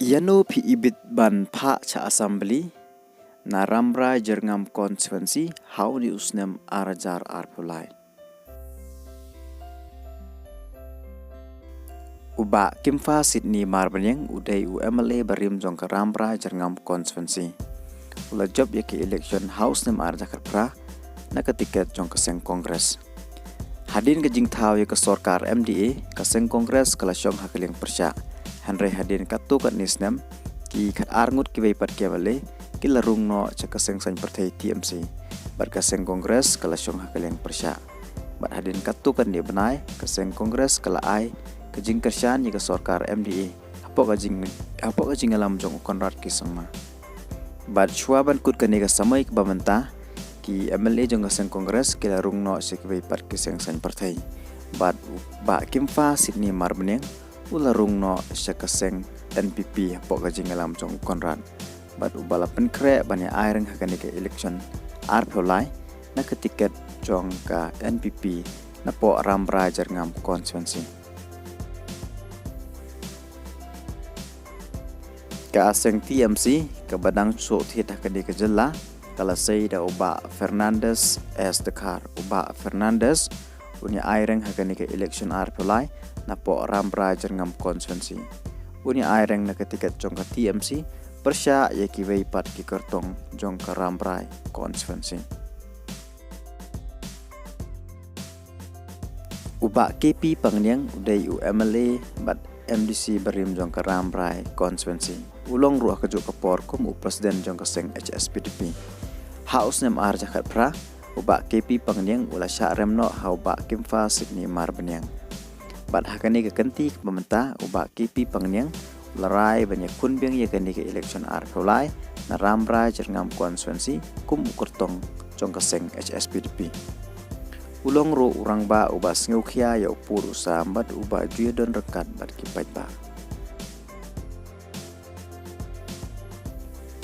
Iano pi ibit ban pha cha assembly na ramra jerngam constituency how ni usnem arajar arpulai. Uba kimfa Sydney Marbanyang uday UMLA barim jongka ramra jerngam constituency. Ula job yake election house nem arajakar pra na ketiket jongka seng kongres. Hadin ke jing thau yake sorkar MDA ka seng kongres kala syong hakaling persya. Henry hadin katu kat nisnem ki kat arngut ki weipat ki wale ki larung no cak seng sang partai TMC bat ka seng kongres kala syong hakaling persya. Bat hadin katu kat ni benai ka seng kongres kala ai ke jing kersyan yake sorkar MDA apok ka jing alam jong konrad ki sangma. Bat syuaban kut ka ni ka samai ke bamenta ki MLA jong ka seng kongres ki larung no cak weipat ki seng sang partai. Bat ba kimfa Sydney Marbanyang ularung no syakaseng NPP pok gajing alam jong konrad bat ubala penkre bani aireng hakani ke election arpolai na ketiket jong ka NPP na po ramra jerngam constituency ka aseng TMC ke badang so thiet hakani ke jella kala da uba Fernandes as the car uba Fernandes unya aireng hakani ke election arpolai na po ramra jerngam constituency. Unya aireng na ketiket jong ka TMC persya yaki weipat ki kertong jong ka ramra constituency. Uba KP Pangnyang uday UMLA bat MDC barim jong ka ramra constituency. Ulong ruah ka jok kapor kum u presiden jong ka seng HSPDP. House nem arjakat pra uba KP Pangnyang ula syak remno ha uba kimfa Sydney Marbanyang. Bat hakani ke kenti ke pemerintah uba KP Pangnyang larai banyak kunbiang ya kani ke election arpolai na ramra jerngam constituency kum ukertong jong keseng HSPDP. Ulong ro urang ba uba sngeukhia ya upur usambat uba juya don rekat bat kipait ba.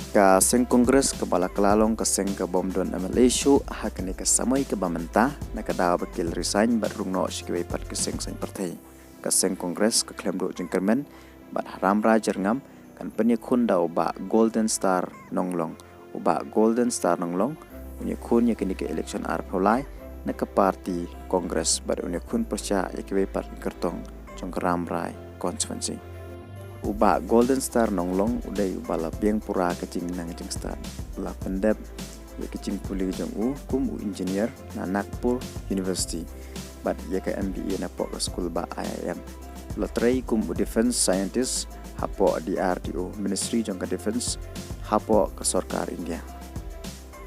Ka seng kongres kepala kelalong ke seng ke bomdon MLA show hakani ke samai ke pemerintah na kada bakil resign bat rungno sikwai pat ke seng sang partai. Ka seng kongres ke klem do jengkermen bat ramra jerngam kan penyekun da uba Golden Star Nonglong uba Golden Star Nonglong penyekun yakini ke election arpolai na ke parti kongres bat penyekun persya yakiwai pat kertong jong ramra constituency. Uba Golden Star Nonglong uday uba la biang pura kecing nang jeng star la pendep ya kecing puli jong kum engineer na Nagpur University bat ya ke MBA na po school ba IIM la tray kum defense scientist hapo DRDO Ministry jong ka defense hapo ke sorkar India.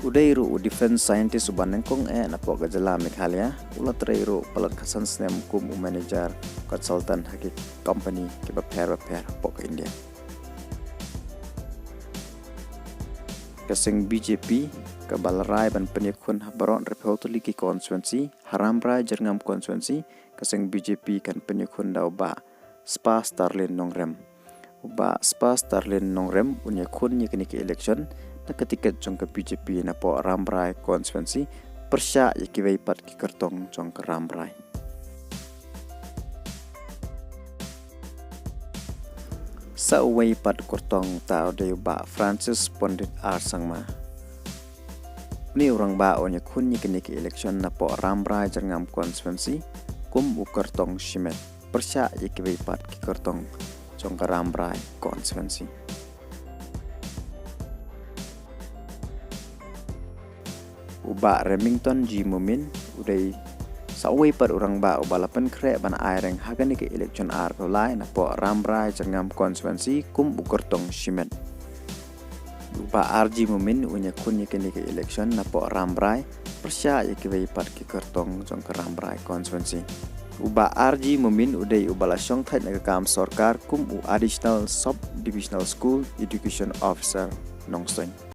Uday ru defense scientist uban nengkong na po ka jala Meghalaya ula tray ru palat kasan snem kum manager consultant hakik company ke repair po ke India. Kaseng BJP ke balarai ban penyekun habaron repotuli ki constituency haramra jerngam constituency kaseng BJP kan penyekun da uba Spa Starlin Nongrem uba Spa Starlin Nongrem unyekun yakini ke election na ketiket jong ke BJP na po ramrai constituency persya yakiwai pat ki kertong jong ke ramrai. Sa uway pat kortong tao de uba Francis Pondit R sangma. Ni orang ba onya kun yakini ke election na po ramrai jerngam constituency kum u kertong shimet persya yakiwai pat ki kertong jong ke ramrai constituency. Uba Remington G Mumin uday sawai pat orang ba uba lapan kre ban aireng hagani ke election arpolai na po ramra jerngam constituency kum ukertong shimet. Uba RG Mumin unya kun yakini ke election na po ramra persya yakiwai pat ki kertong jong ke ramra constituency. Uba RG Mumin uday uba la syong thait na kam sorkar kum u additional sub divisional school education officer Nongsoy.